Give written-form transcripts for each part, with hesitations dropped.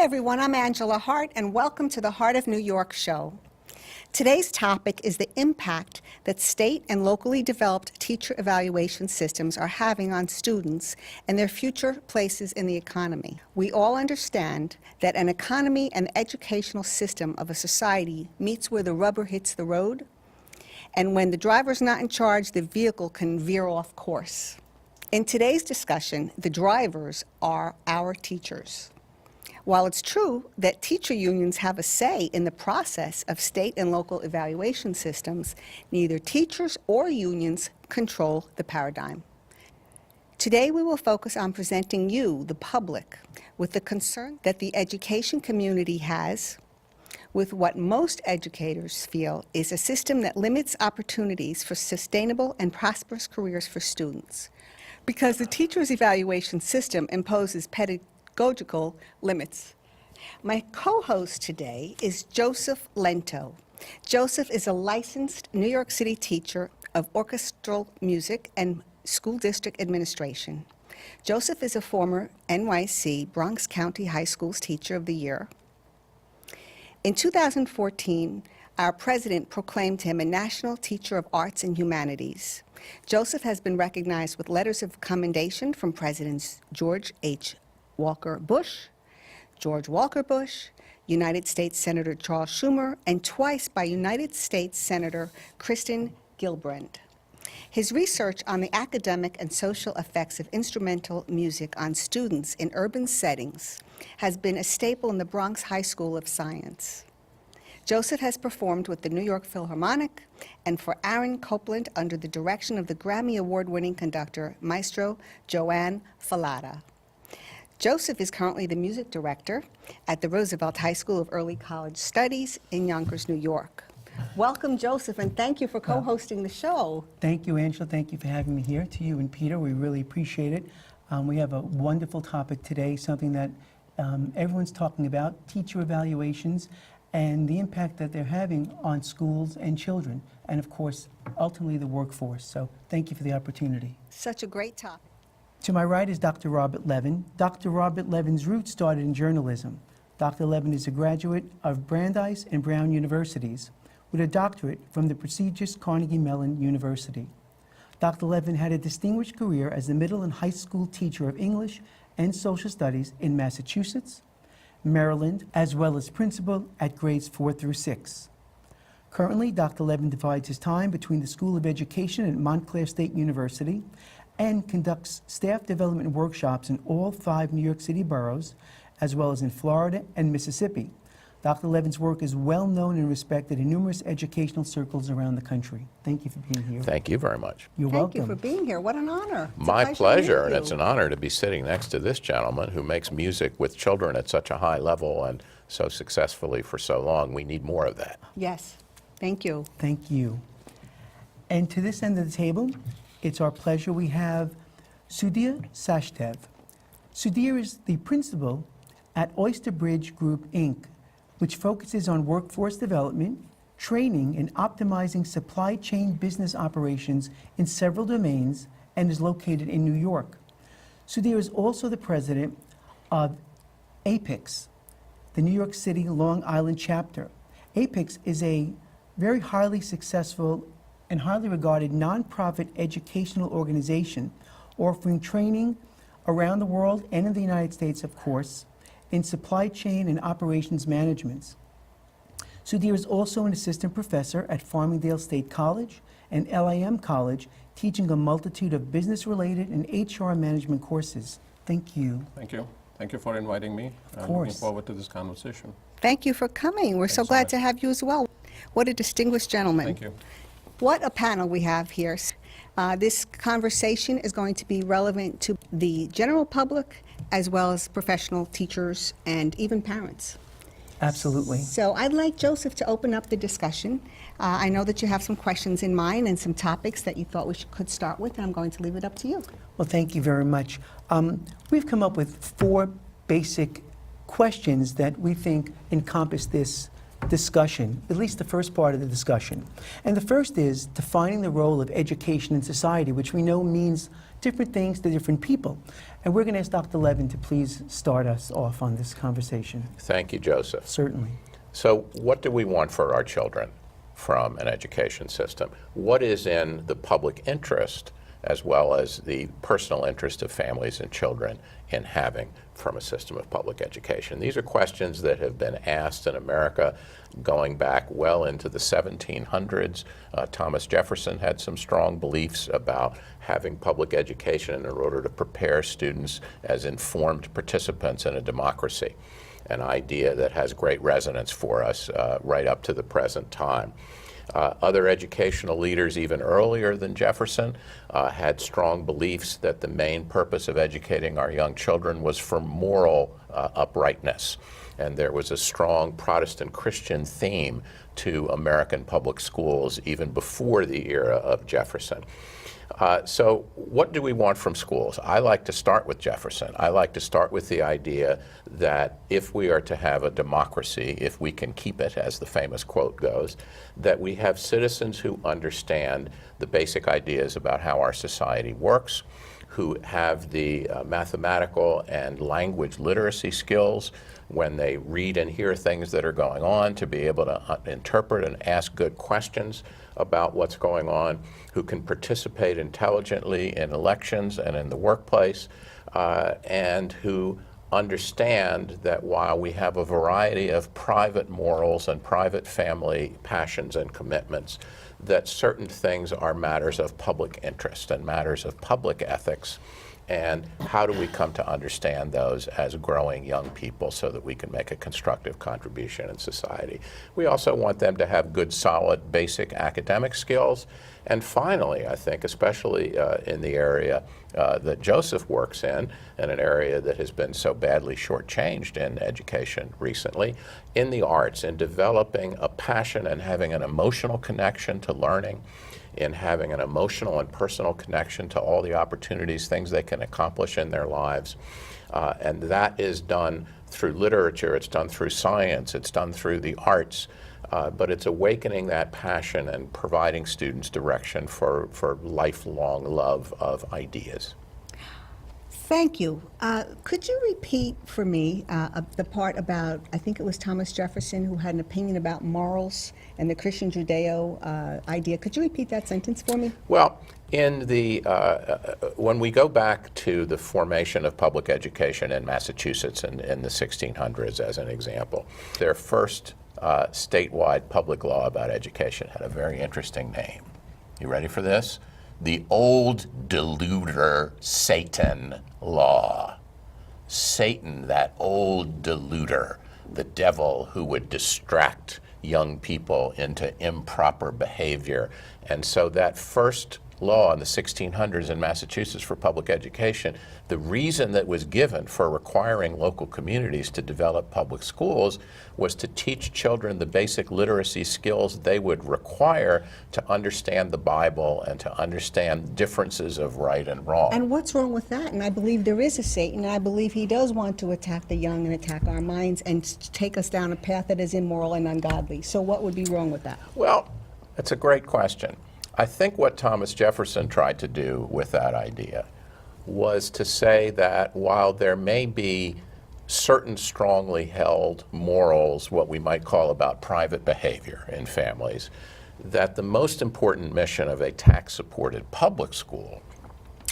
Hi everyone, I'm Angela Hart and welcome to the Heart of New York show. Today's topic is the impact that state and locally developed teacher evaluation systems are having on students and their future places in the economy. We all understand that an economy and educational system of a society meets where the rubber hits the road, and when the driver's not in charge, the vehicle can veer off course. In today's discussion, the drivers are our teachers. While it's true that teacher unions have a say in the process of state and local evaluation systems, neither teachers or unions control the paradigm. Today we will focus on presenting you, the public, with the concern that the education community has with what most educators feel is a system that limits opportunities for sustainable and prosperous careers for students. Because the teacher's evaluation system imposes pedagogical limits. My co-host today is Joseph Lento. Joseph is a licensed New York City teacher of orchestral music and school district administration. Joseph is a former NYC Bronx County High Schools Teacher of the Year. In 2014, our president proclaimed him a National Teacher of Arts and Humanities. Joseph has been recognized with letters of commendation from Presidents George H. Walker Bush, George Walker Bush, United States Senator Charles Schumer, and twice by United States Senator Kristen Gillibrand. His research on the academic and social effects of instrumental music on students in urban settings has been a staple in the Bronx High School of Science. Joseph has performed with the New York Philharmonic and for Aaron Copland under the direction of the Grammy Award-winning conductor, Maestro Joanne Fallada. Joseph is currently the music director at the Roosevelt High School of Early College Studies in Yonkers, New York. Welcome, Joseph, and thank you for co-hosting the show. Thank you, Angela. Thank you for having me here. To you and Peter, we really appreciate it. We have a wonderful topic today, something that everyone's talking about, teacher evaluations, and the impact that they're having on schools and children, and of course, ultimately the workforce. So thank you for the opportunity. Such a great topic. To my right is Dr. Robert Levin. Dr. Robert Levin's roots started in journalism. Dr. Levin is a graduate of Brandeis and Brown Universities with a doctorate from the prestigious Carnegie Mellon University. Dr. Levin had a distinguished career as a middle and high school teacher of English and social studies in Massachusetts, Maryland, as well as principal at grades 4 through 6. Currently, Dr. Levin divides his time between the School of Education at Montclair State University and conducts staff development workshops in all 5 New York City boroughs, as well as in Florida and Mississippi. Dr. Levin's work is well known and respected in numerous educational circles around the country. Thank you for being here. Thank you very much. You're welcome. Thank you for being here. What an honor. It's My a pleasure, to and meet it's you. an honor to be sitting next to this gentleman who makes music with children at such a high level and so successfully for so long. We need more of that. Yes, thank you. Thank you. And to this end of the table, it's our pleasure we have Sudhir Sachdeva. Sudhir is the principal at Oyster Bridge Group, Inc., which focuses on workforce development, training, and optimizing supply chain business operations in several domains and is located in New York. Sudhir is also the president of APICS, the New York City Long Island chapter. APICS is a very highly successful and highly regarded nonprofit educational organization offering training around the world and in the United States, of course, in supply chain and operations management. Sudhir is also an assistant professor at Farmingdale State College and LIM College, teaching a multitude of business-related and HR management courses. Thank you. Thank you. Thank you for inviting me. Of I'm course. looking forward to this conversation. Thank you for coming. We're so Thanks so glad much. to have you as well. What a distinguished gentleman. Thank you. What a panel we have here. This conversation is going to be relevant to the general public as well as professional teachers and even parents. Absolutely. So I'd like Joseph to open up the discussion. I know that you have some questions in mind and some topics that you thought we could start with, and I'm going to leave it up to you. Well, thank you very much. We've come up with 4 basic questions that we think encompass this discussion, at least the first part of the discussion. And the first is defining the role of education in society, which we know means different things to different people. And we're going to ask Dr. Levin to please start us off on this conversation. Thank you, Joseph. Certainly. So what do we want for our children from an education system? What is in the public interest as well as the personal interest of families and children in having from a system of public education? These are questions that have been asked in America going back well into the 1700s. Thomas Jefferson had some strong beliefs about having public education in order to prepare students as informed participants in a democracy, an idea that has great resonance for us right up to the present time. Other educational leaders, even earlier than Jefferson, had strong beliefs that the main purpose of educating our young children was for moral uprightness. And there was a strong Protestant Christian theme to American public schools even before the era of Jefferson. So what do we want from schools? I like to start with Jefferson. I like to start with the idea that if we are to have a democracy, if we can keep it, as the famous quote goes, that we have citizens who understand the basic ideas about how our society works, who have the mathematical and language literacy skills when they read and hear things that are going on, to be able to interpret and ask good questions about what's going on, who can participate intelligently in elections and in the workplace, and who understand that while we have a variety of private morals and private family passions and commitments, that certain things are matters of public interest and matters of public ethics. And how do we come to understand those as growing young people so that we can make a constructive contribution in society? We also want them to have good, solid, basic academic skills. And finally, I think, especially in the area that Joseph works in an area that has been so badly shortchanged in education recently, in the arts, in developing a passion and having an emotional connection to learning, in having an emotional and personal connection to all the opportunities, things they can accomplish in their lives. And that is done through literature, it's done through science, it's done through the arts, but it's awakening that passion and providing students direction for lifelong love of ideas. Thank you. Could you repeat for me the part about, I think it was Thomas Jefferson who had an opinion about morals and the Christian Judeo idea. Could you repeat that sentence for me? Well, in the when we go back to the formation of public education in Massachusetts in the 1600s, as an example, their first statewide public law about education had a very interesting name. You ready for this? The Old Deluder Satan Law. Satan, that old deluder, the devil who would distract young people into improper behavior. And so that first law in the 1600s in Massachusetts for public education, the reason that was given for requiring local communities to develop public schools was to teach children the basic literacy skills they would require to understand the Bible and to understand differences of right and wrong. And what's wrong with that? And I believe there is a Satan, and I believe he does want to attack the young and attack our minds and take us down a path that is immoral and ungodly. So what would be wrong with that? Well, that's a great question. I think what Thomas Jefferson tried to do with that idea was to say that while there may be certain strongly held morals, what we might call about private behavior in families, that the most important mission of a tax-supported public school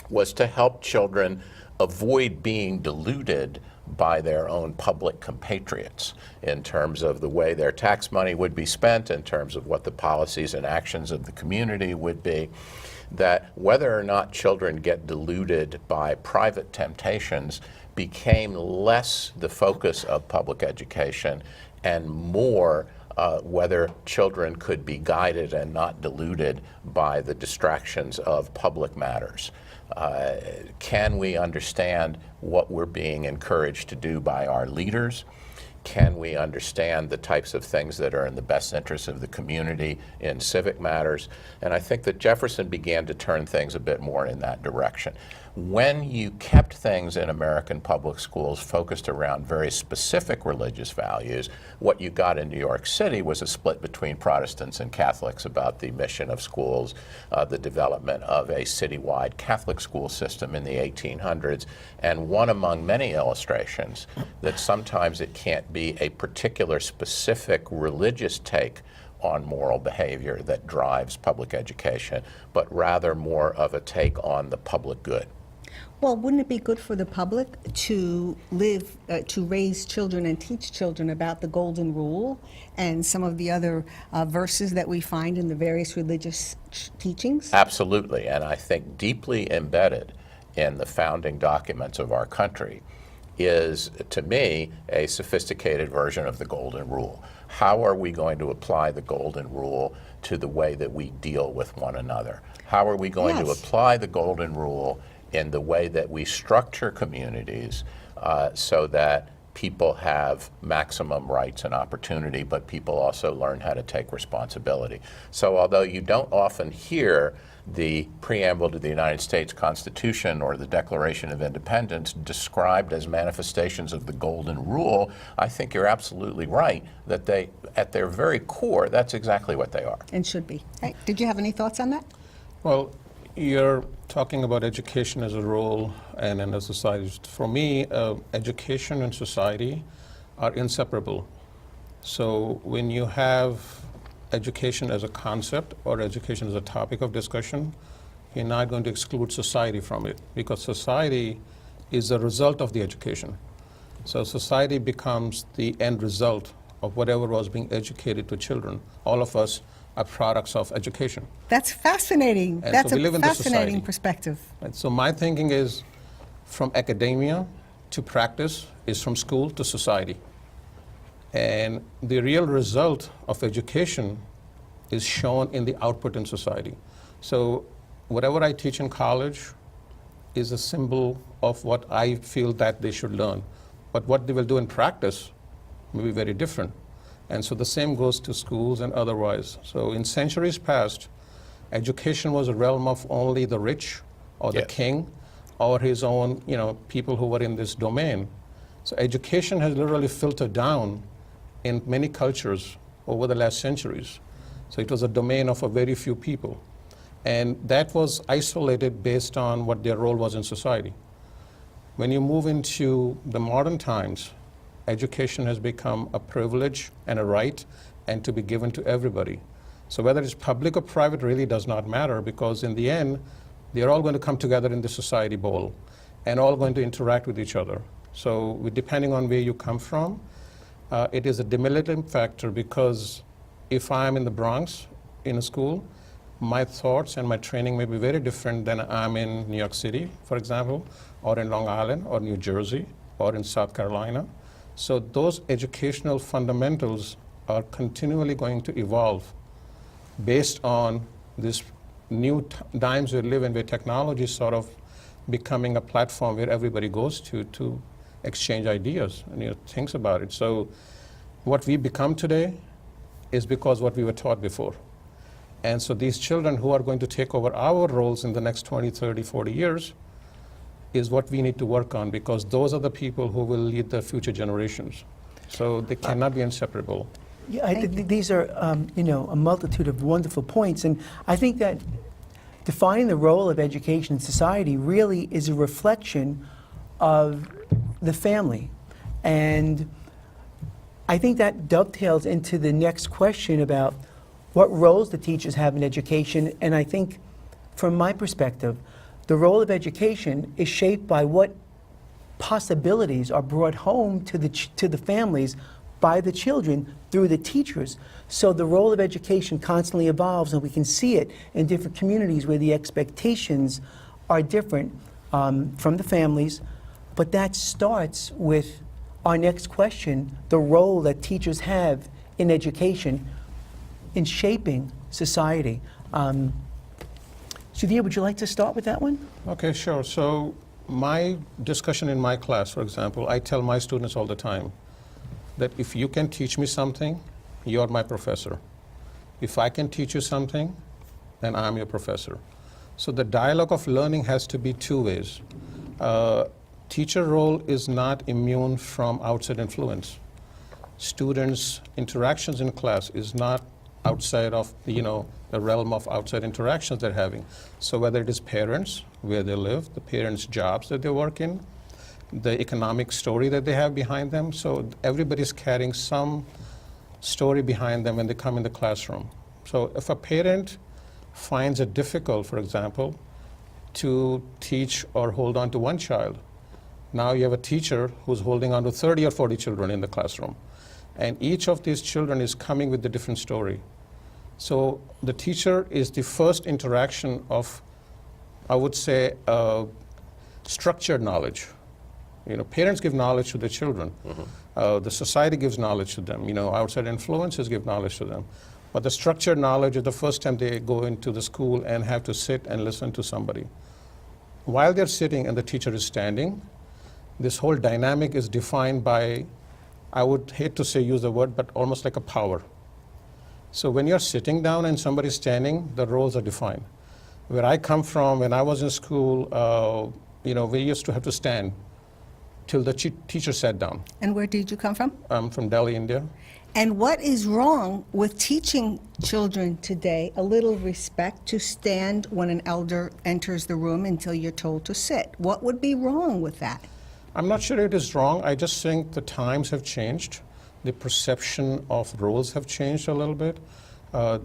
was to help children avoid being deluded by their own public compatriots in terms of the way their tax money would be spent, in terms of what the policies and actions of the community would be, that whether or not children get deluded by private temptations became less the focus of public education and more whether children could be guided and not deluded by the distractions of public matters. Can we understand what we're being encouraged to do by our leaders? Can we understand the types of things that are in the best interest of the community in civic matters? And I think that Jefferson began to turn things a bit more in that direction. when you kept things in American public schools focused around very specific religious values, what you got in New York City was a split between Protestants and Catholics about the mission of schools, the development of a citywide Catholic school system in the 1800s, and one among many illustrations that sometimes it can't be a particular specific religious take on moral behavior that drives public education, but rather more of a take on the public good. Well, wouldn't it be good for the public to to raise children and teach children about the Golden Rule and some of the other verses that we find in the various religious teachings? Absolutely, and I think deeply embedded in the founding documents of our country is, to me, a sophisticated version of the Golden Rule. How are we going to apply the Golden Rule to the way that we deal with one another? How are we going to Yes. apply the Golden Rule in the way that we structure communities so that people have maximum rights and opportunity, but people also learn how to take responsibility? So although you don't often hear the preamble to the United States Constitution or the Declaration of Independence described as manifestations of the Golden Rule, I think you're absolutely right that they, at their very core, that's exactly what they are. And should be. Hey, did you have any thoughts on that? Well, you're talking about education as a role and in a society. For me, education and society are inseparable. So when you have education as a concept or education as a topic of discussion, you're not going to exclude society from it, because society is a result of the education. So society becomes the end result of whatever was being educated to children. All of us are products of education. That's fascinating. And That's so we a live in this fascinating society. perspective. Right? So my thinking is, from academia to practice is from school to society. And the real result of education is shown in the output in society. So whatever I teach in college is a symbol of what I feel that they should learn. But what they will do in practice may be very different. And so the same goes to schools and otherwise. So in centuries past, education was a realm of only the rich or the Yes. king or his own, people who were in this domain. So education has literally filtered down in many cultures over the last centuries. So it was a domain of a very few people. And that was isolated based on what their role was in society. When you move into the modern times, education has become a privilege and a right and to be given to everybody. So whether it's public or private really does not matter, because in the end, they're all going to come together in the society bowl and all going to interact with each other. So depending on where you come from, it is a diminishing factor, because if I'm in the Bronx in a school, my thoughts and my training may be very different than I'm in New York City, for example, or in Long Island, or New Jersey, or in South Carolina. So those educational fundamentals are continually going to evolve based on this new times we live in, where technology is sort of becoming a platform where everybody goes to exchange ideas and thinks about it. So what we become today is because what we were taught before. And so these children who are going to take over our roles in the next 20, 30, 40 years is what we need to work on, because those are the people who will lead the future generations. So they cannot be inseparable. Yeah, these are, a multitude of wonderful points, and I think that defining the role of education in society really is a reflection of the family. And I think that dovetails into the next question about what roles the teachers have in education. And I think, from my perspective, the role of education is shaped by what possibilities are brought home to the families by the children through the teachers. So the role of education constantly evolves, and we can see it in different communities where the expectations are different from the families. But that starts with our next question, the role that teachers have in education in shaping society. Sudhir, would you like to start with that one? Okay, sure. So my discussion in my class, for example, I tell my students all the time that if you can teach me something, you're my professor. If I can teach you something, then I'm your professor. So the dialogue of learning has to be two ways. Teacher role is not immune from outside influence. Students' interactions in class is not outside of the realm of outside interactions they're having. So whether it is parents, where they live, the parents' jobs that they work in, the economic story that they have behind them. So everybody's carrying some story behind them when they come in the classroom. So if a parent finds it difficult, for example, to teach or hold on to one child, now you have a teacher who's holding on to 30 or 40 children in the classroom. And each of these children is coming with a different story. So the teacher is the first interaction of, I would say, structured knowledge. Parents give knowledge to their children. The society gives knowledge to them. Outside influences give knowledge to them. But the structured knowledge is the first time they go into the school and have to sit and listen to somebody. While they're sitting and the teacher is standing, this whole dynamic is defined by, I would hate to say use the word, but almost like a power. So when you're sitting down and somebody's standing, the roles are defined. Where I come from, when I was in school, we used to have to stand till the teacher sat down. And where did you come from? I'm from Delhi, India. And what is wrong with teaching children today a little respect to stand when an elder enters the room until you're told to sit? What would be wrong with that? I'm not sure it is wrong. I just think the times have changed. The perception of roles have changed a little bit.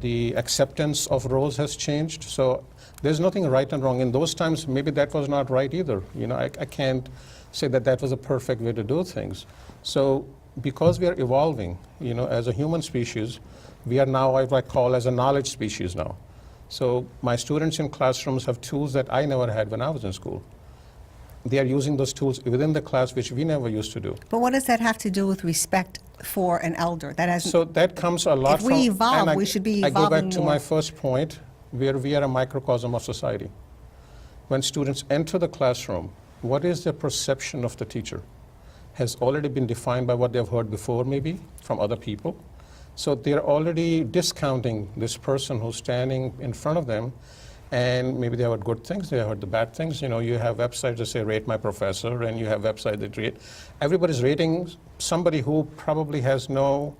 The acceptance of roles has changed. So there's nothing right and wrong. In those times, maybe that was not right either. I can't say that that was a perfect way to do things. So because we are evolving, as a human species, we are now what I call as a knowledge species now. So my students in classrooms have tools that I never had when I was in school. They are using those tools within the class, which we never used to do. But what does that have to do with respect for an elder? That has So that comes a lot If from... we evolve, and we should be I go back evolving to more. my first point, where we are a microcosm of society. When students enter the classroom, what is their perception of the teacher? Has already been defined by what they've heard before, maybe, from other people. So they're already discounting this person who's standing in front of them, and maybe they have heard good things, they have heard the bad things. You have websites that say, rate my professor, and you have websites that rate. Everybody's rating somebody who probably has no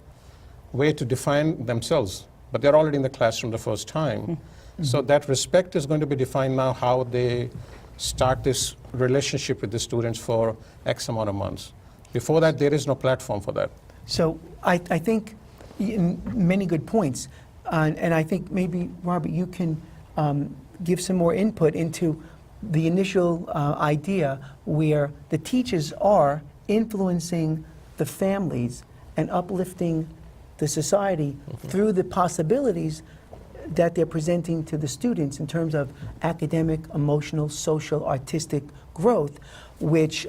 way to define themselves, but they're already in the classroom the first time. Mm-hmm. So that respect is going to be defined now how they start this relationship with the students for X amount of months. Before that, there is no platform for that. So I think many good points. And I think maybe, Robert, you can give some more input into the initial idea where the teachers are influencing the families and uplifting the society through the possibilities that they're presenting to the students in terms of academic, emotional, social, artistic growth, which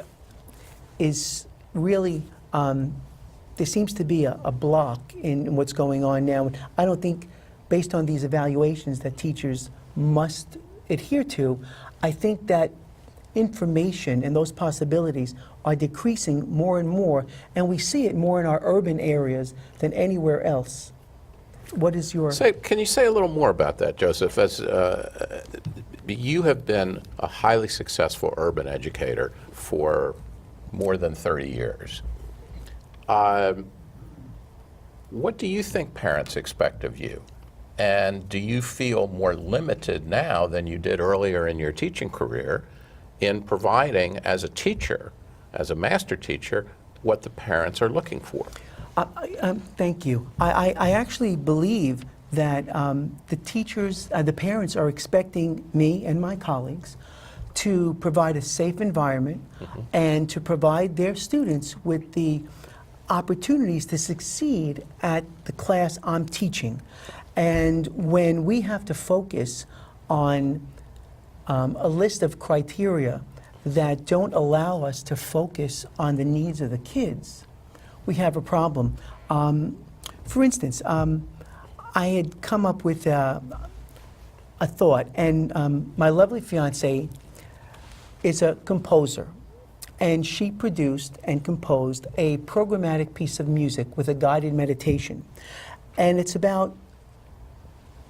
is really, there seems to be a block in what's going on now. I don't think, based on these evaluations that teachers must adhere to, I think that information and those possibilities are decreasing more and more, and we see it more in our urban areas than anywhere else. What is your... Can you say a little more about that, Joseph? As you have been a highly successful urban educator for more than 30 years. What do you think parents expect of you? And do you feel more limited now than you did earlier in your teaching career in providing, as a teacher, as a master teacher, what the parents are looking for? Thank you. I actually believe that the teachers, the parents are expecting me and my colleagues to provide a safe environment and to provide their students with the opportunities to succeed at the class I'm teaching. And when we have to focus on a list of criteria that don't allow us to focus on the needs of the kids, we have a problem. For instance, I had come up with a thought, and my lovely fiance is a composer, and she produced and composed a programmatic piece of music with a guided meditation. And it's about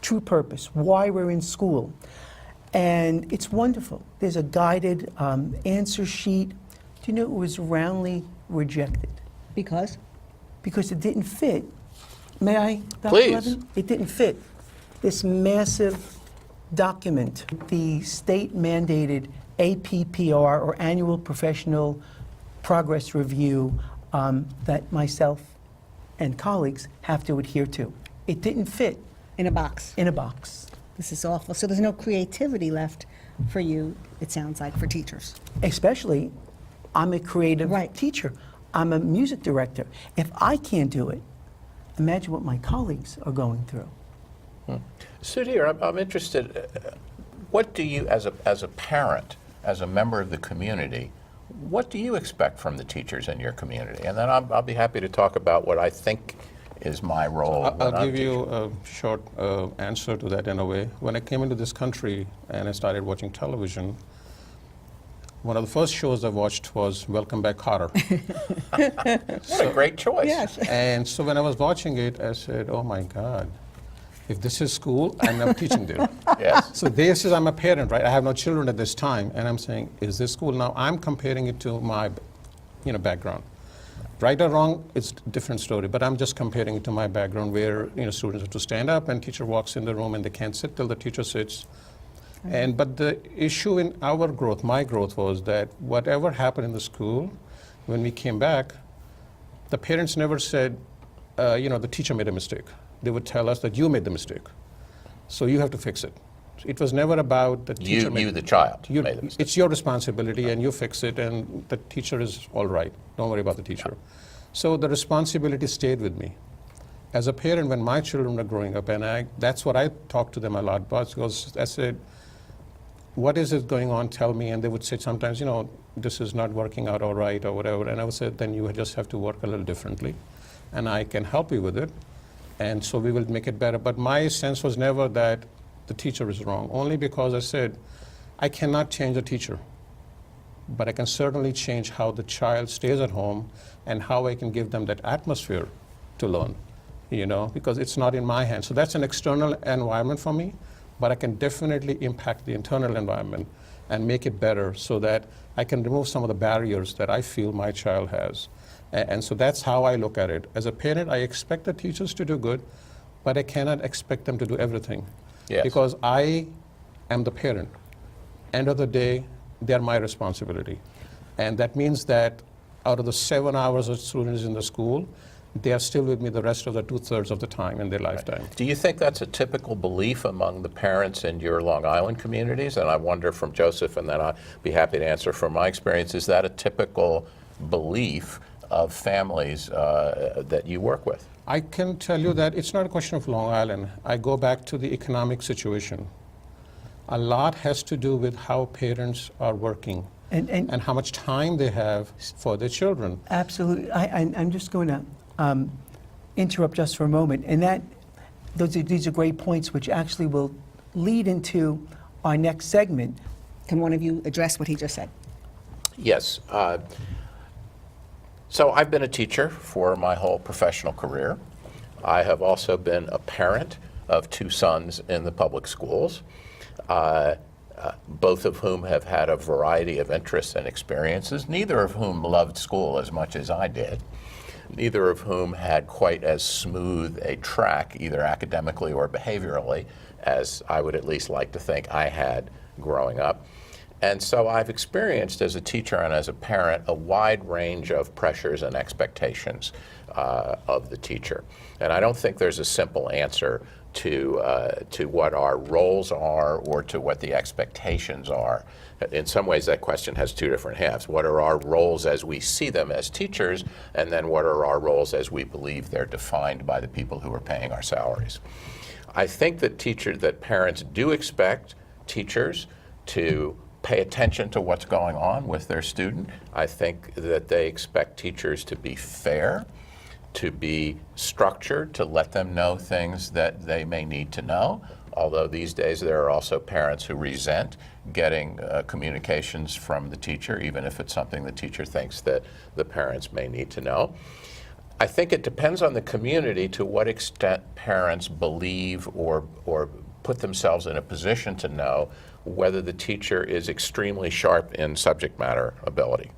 true purpose, why we're in school. And it's wonderful. There's a guided answer sheet. Do you know it was roundly rejected? Because? Because it didn't fit. May I, Dr. Please. Levin? It didn't fit this massive document, the state-mandated APPR, or Annual Professional Progress Review, that myself and colleagues have to adhere to. It didn't fit In a box. in a box. This is awful. So there's no creativity left for you, it sounds like, for teachers. Especially, I'm a creative Right. teacher. I'm a music director. If I can't do it, imagine what my colleagues are going through. Sudhir, I'm interested, what do you, as a parent, as a member of the community, what do you expect from the teachers in your community? And then I'll be happy to talk about what I think is my role. when I'll I'm give you teaching. a short answer to that in a way. When I came into this country and I started watching television, one of the first shows I watched was Welcome Back, Kotter. What a great choice. Yes. And so when I was watching it, I said, oh my God, if this is school, I'm not teaching there. Yes. So this is, I'm a parent, right? I have no children at this time, and I'm saying, is this school? Now I'm comparing it to my, background. Right or wrong, it's a different story, but I'm just comparing it to my background where, students have to stand up and teacher walks in the room and they can't sit till the teacher sits. But the issue in our growth, my growth, was that whatever happened in the school, when we came back, the parents never said, the teacher made a mistake. They would tell us that you made the mistake, so you have to fix it. It was never about the teacher. You, the child, You- made the mistake. It's your responsibility, and you fix it, and the teacher is all right. Don't worry about the teacher. So the responsibility stayed with me. As a parent, when my children were growing up, and that's what I talked to them a lot about, because I said, what is it going on, tell me, and they would say sometimes, this is not working out all right or whatever, and I would say, then you just have to work a little differently, and I can help you with it, and so we will make it better. But my sense was never that the teacher is wrong, only because I said, I cannot change the teacher, but I can certainly change how the child stays at home and how I can give them that atmosphere to learn, because it's not in my hands. So that's an external environment for me, but I can definitely impact the internal environment and make it better so that I can remove some of the barriers that I feel my child has. And so that's how I look at it. As a parent, I expect the teachers to do good, but I cannot expect them to do everything. Yes. Because I am the parent. End of the day, they're my responsibility. And that means that out of the 7 hours of students in the school, they are still with me the rest of the 2/3 of the time in their lifetime. Do you think that's a typical belief among the parents in your Long Island communities? And I wonder from Joseph, and then I'd be happy to answer from my experience, is that a typical belief of families that you work with? I can tell you that it's not a question of Long Island. I go back to the economic situation. A lot has to do with how parents are working and how much time they have for their children. Absolutely. I'm just going to interrupt just for a moment. And these are great points, which actually will lead into our next segment. Can one of you address what he just said? Yes. So I've been a teacher for my whole professional career. I have also been a parent of 2 sons in the public schools, both of whom have had a variety of interests and experiences, neither of whom loved school as much as I did, neither of whom had quite as smooth a track, either academically or behaviorally, as I would at least like to think I had growing up. And so I've experienced as a teacher and as a parent a wide range of pressures and expectations of the teacher. And I don't think there's a simple answer to what our roles are or to what the expectations are. In some ways, that question has 2 different halves. What are our roles as we see them as teachers, and then what are our roles as we believe they're defined by the people who are paying our salaries? I think that parents do expect teachers to pay attention to what's going on with their student. I think that they expect teachers to be fair, to be structured, to let them know things that they may need to know. Although these days there are also parents who resent getting communications from the teacher, even if it's something the teacher thinks that the parents may need to know. I think it depends on the community to what extent parents believe or put themselves in a position to know whether the teacher is extremely sharp in subject matter ability.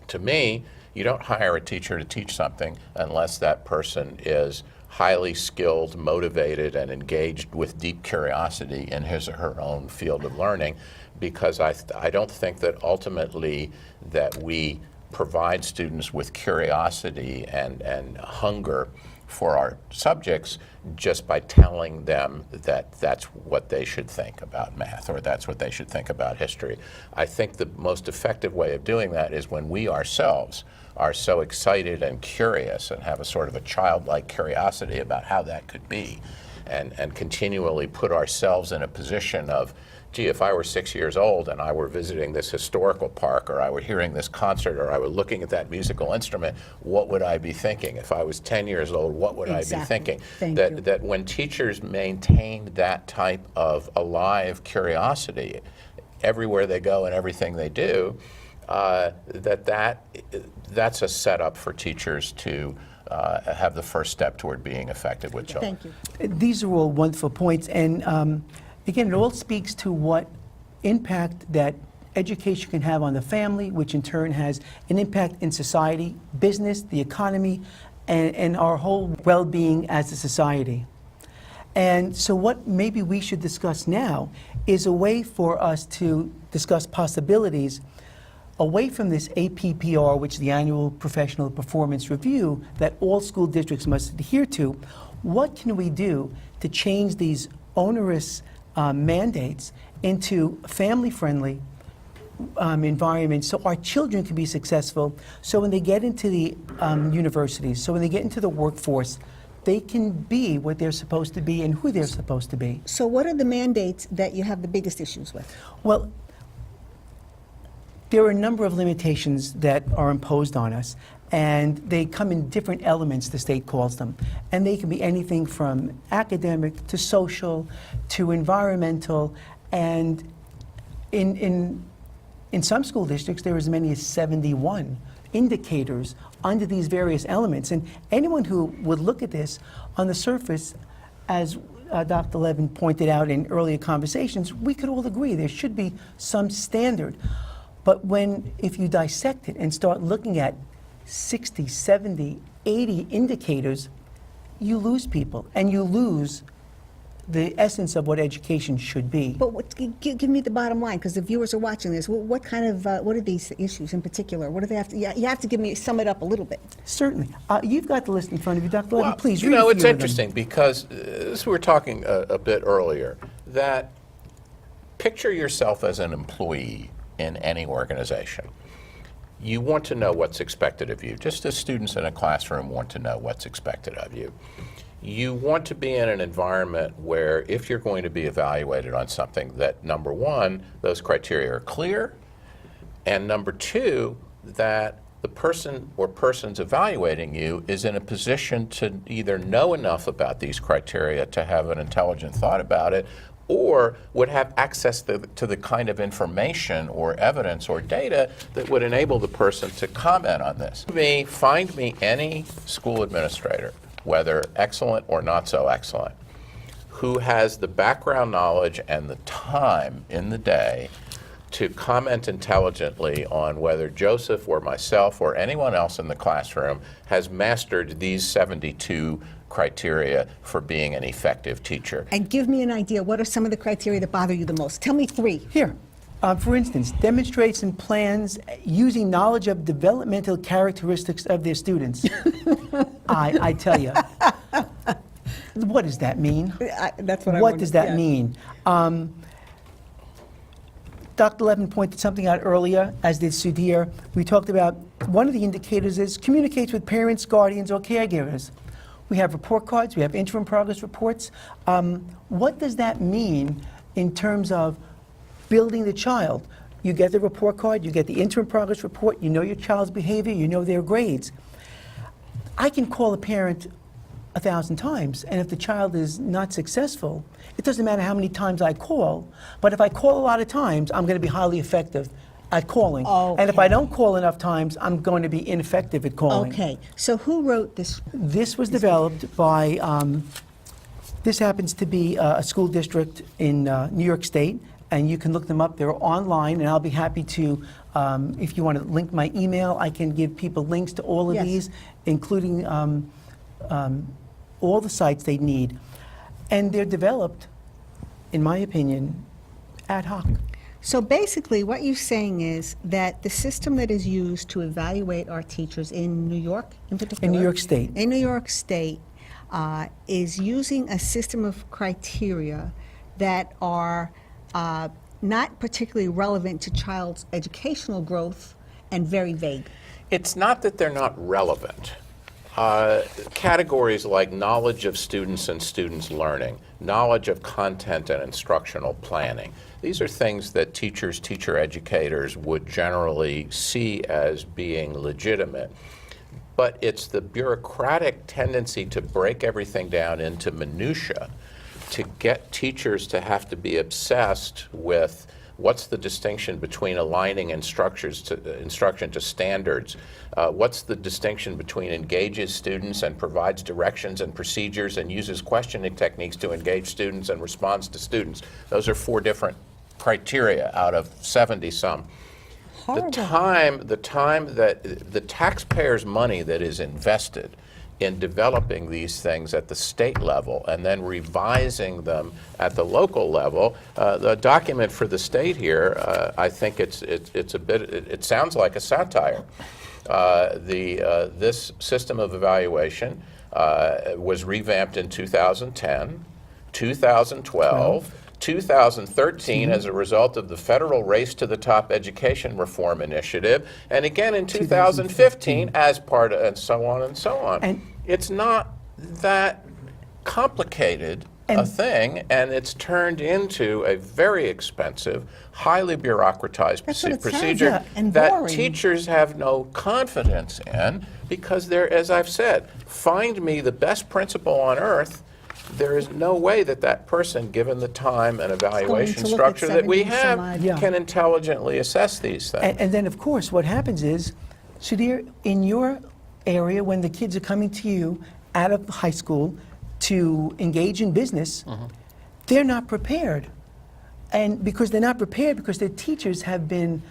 To me, you don't hire a teacher to teach something unless that person is highly skilled, motivated, and engaged with deep curiosity in his or her own field of learning, because I don't think that ultimately that we provide students with curiosity and hunger for our subjects just by telling them that that's what they should think about math or that's what they should think about history. I think the most effective way of doing that is when we ourselves are so excited and curious and have a sort of a childlike curiosity about how that could be, and continually put ourselves in a position of, gee, if I were 6 years old and I were visiting this historical park, or I were hearing this concert, or I were looking at that musical instrument, what would I be thinking? If I was 10 years old, what would I be thinking? That when teachers maintain that type of alive curiosity everywhere they go and everything they do, that's a setup for teachers to have the first step toward being effective with children. Thank you. These are all wonderful points, and again, it all speaks to what impact that education can have on the family, which in turn has an impact in society, business, the economy, and our whole well-being as a society. And so what maybe we should discuss now is a way for us to discuss possibilities away from this APPR, which is the Annual Professional Performance Review that all school districts must adhere to. What can we do to change these onerous mandates into family-friendly environments so our children can be successful, so when they get into the universities, so when they get into the workforce, they can be what they're supposed to be and who they're supposed to be. So what are the mandates that you have the biggest issues with? Well, there are a number of limitations that are imposed on us, and they come in different elements, the state calls them. And they can be anything from academic to social to environmental, and in some school districts there are as many as 71 indicators under these various elements. And anyone who would look at this on the surface, as Dr. Levin pointed out in earlier conversations, we could all agree there should be some standard. But if you dissect it and start looking at 60, 70, 80 indicators, you lose people, and you lose the essence of what education should be. But give me the bottom line, because the viewers are watching this. What kind of, what are these issues in particular? What do they have to, you have to sum it up a little bit. Certainly. You've got the list in front of you, Dr. Levin. Please read You know, a it's few of them. interesting because, as we were talking a bit earlier, that picture yourself as an employee in any organization. You want to know what's expected of you, just as students in a classroom want to know what's expected of you. You want to be in an environment where, if you're going to be evaluated on something, that number one, those criteria are clear, and number two, that the person or persons evaluating you is in a position to either know enough about these criteria to have an intelligent thought about it, or would have access to the kind of information or evidence or data that would enable the person to comment on this. Find me any school administrator, whether excellent or not so excellent, who has the background knowledge and the time in the day to comment intelligently on whether Joseph or myself or anyone else in the classroom has mastered these 72 criteria for being an effective teacher. And give me an idea, what are some of the criteria that bother you the most? Tell me three. Here, for instance, demonstrates and plans using knowledge of developmental characteristics of their students. I tell you, what does that mean? That's what I What does that mean? Dr. Levin pointed something out earlier, as did Sudhir. We talked about one of the indicators is communicates with parents, guardians, or caregivers. We have report cards, we have interim progress reports. What does that mean in terms of building the child? You get the report card, you get the interim progress report, you know your child's behavior, you know their grades. I can call a parent 1,000 times, and if the child is not successful, it doesn't matter how many times I call, but if I call a lot of times, I'm going to be highly effective at calling. And if I don't call enough times, I'm going to be ineffective at calling. Okay, so who wrote this? This was developed by This happens to be a school district in New York State, and you can look them up. They're online, and I'll be happy to, if you want to link my email, I can give people links to all of Yes. these, including all the sites they need. And they're developed, in my opinion, ad hoc. So basically, what you're saying is that the system that is used to evaluate our teachers in New York, in particular? In New York State. In New York State, is using a system of criteria that are not particularly relevant to child's educational growth and very vague. It's not that they're not relevant. Categories like knowledge of students and students' learning, knowledge of content and instructional planning, these are things that teachers, teacher educators would generally see as being legitimate. But it's the bureaucratic tendency to break everything down into minutia, to get teachers to have to be obsessed with what's the distinction between aligning instruction to standards? What's the distinction between engages students and provides directions and procedures and uses questioning techniques to engage students and responds to students? Those are 4 different criteria out of 70 some. Horrible. The time that the taxpayers' money that is invested in developing these things at the state level and then revising them at the local level, the document for the state here, I think it's a bit. It sounds like a satire. This system of evaluation was revamped in 2010, 2012. 2013 as a result of the federal Race to the Top Education Reform Initiative, and again in 2015 as part of, and so on and so on. And it's not that complicated a thing, and it's turned into a very expensive, highly bureaucratized That's what it sounds procedure like, and that boring. teachers have no confidence in because they're, as I've said, find me the best principal on earth. There is no way that that person, given the time and evaluation to look at structure that we 70 some have, odd. Yeah. can intelligently assess these things. And then, of course, what happens is, Sudhir, in your area, when the kids are coming to you out of high school to engage in business, they're not prepared. And because they're not prepared, because their teachers have been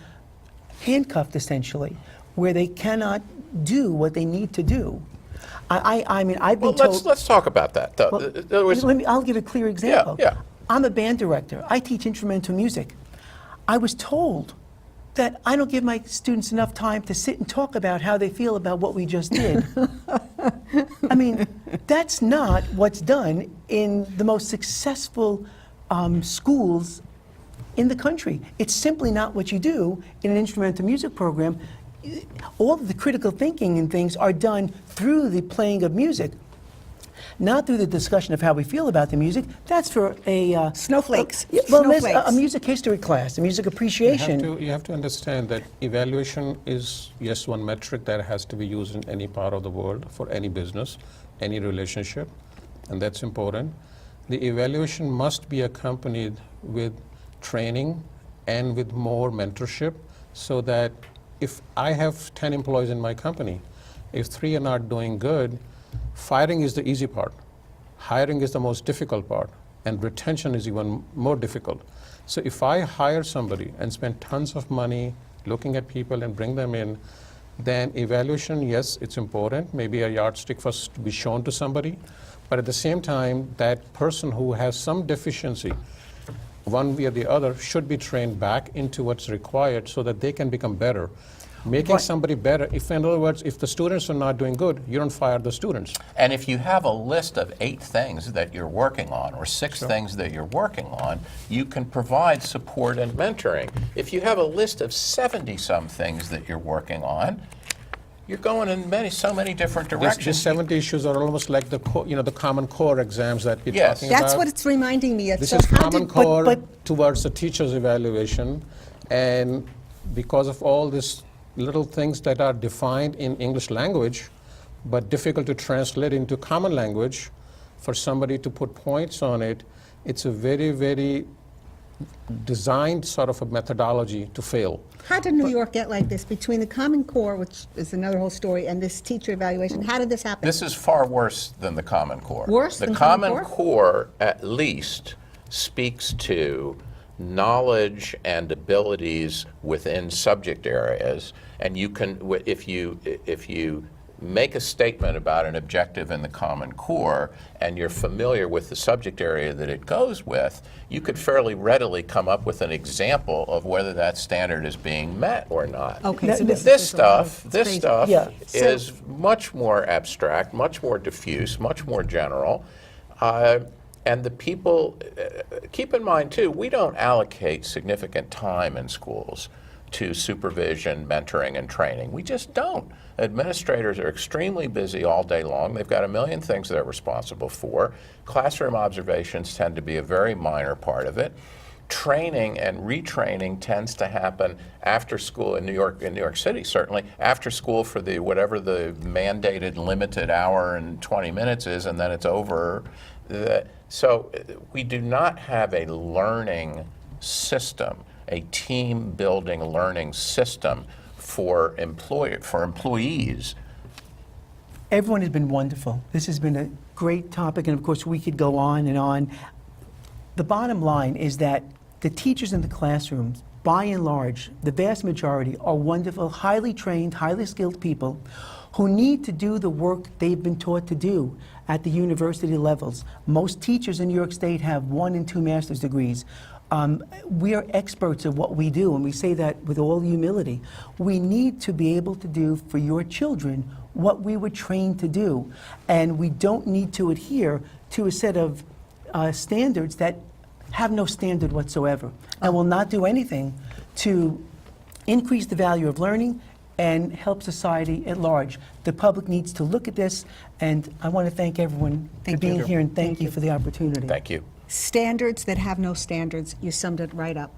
handcuffed, essentially, where they cannot do what they need to do. I mean, I've been Well, told... let's talk about that. Well, There was- I'll give a clear example. yeah. I'm a band director. I teach instrumental music. I was told that I don't give my students enough time to sit and talk about how they feel about what we just did. I mean, that's not what's done in the most successful schools in the country. It's simply not what you do in an instrumental music program. All of the critical thinking and things are done through the playing of music, not through the discussion of how we feel about the music. That's for a Snowflakes. Well, there's Snowflakes. a music history class, a music appreciation. You have to understand that evaluation is, yes, one metric that has to be used in any part of the world for any business, any relationship, and that's important. The evaluation must be accompanied with training and with more mentorship, so that if I have 10 employees in my company, if 3 are not doing good, firing is the easy part. Hiring is the most difficult part, and retention is even more difficult. So if I hire somebody and spend tons of money looking at people and bring them in, then evaluation, yes, it's important, maybe a yardstick for to be shown to somebody, but at the same time, that person who has some deficiency, one way or the other, should be trained back into what's required so that they can become better. Making somebody better, if in other words, if the students are not doing good, you don't fire the students. And if you have a list of 8 things that you're working on or 6 things that you're working on, you can provide support and mentoring. If you have a list of 70-some things that you're working on, you're going in so many different directions. These 70 issues are almost like the the Common Core exams that we're Yes. talking about. That's what it's reminding me of. This So is how Common did- Core towards the teacher's evaluation, and because of all these little things that are defined in English language, but difficult to translate into common language, for somebody to put points on it, it's a very, very designed sort of a methodology to fail. How did New York get like this? Between the Common Core, which is another whole story, and this teacher evaluation, how did this happen? This is far worse than the Common Core. Worse the than Common Common Core, at least, speaks to knowledge and abilities within subject areas, and you can, if you make a statement about an objective in the Common Core and you're familiar with the subject area that it goes with, you could fairly readily come up with an example of whether that standard is being met or not. Okay, so This stuff Yeah. is much more abstract, much more diffuse, much more general. And the people, keep in mind too, we don't allocate significant time in schools to supervision, mentoring, and training. We just don't. Administrators are extremely busy all day long. They've got a million things they're responsible for. Classroom observations tend to be a very minor part of it. Training and retraining tends to happen after school in New York City, certainly, after school for the whatever the mandated limited hour and 20 minutes is, and then it's over. So we do not have a learning system, a team-building learning system for employees. Everyone has been wonderful. This has been a great topic, and of course, we could go on and on. The bottom line is that the teachers in the classrooms, by and large, the vast majority, are wonderful, highly trained, highly skilled people who need to do the work they've been taught to do at the university levels. Most teachers in New York State have 1 and 2 master's degrees. We are experts at what we do, and we say that with all humility. We need to be able to do for your children what we were trained to do, and we don't need to adhere to a set of standards that have no standard whatsoever, and will not do anything to increase the value of learning and help society at large. The public needs to look at this, and I want to thank everyone for being here, and thank you for the opportunity. Thank you. Standards that have no standards. You summed it right up.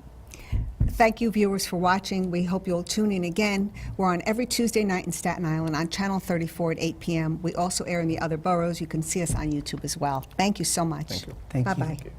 Thank you, viewers, for watching. We hope you'll tune in again. We're on every Tuesday night in Staten Island on Channel 34 at 8 p.m. We also air in the other boroughs. You can see us on YouTube as well. Thank you so much. Thank you. Thank you. Bye-bye. Thank you.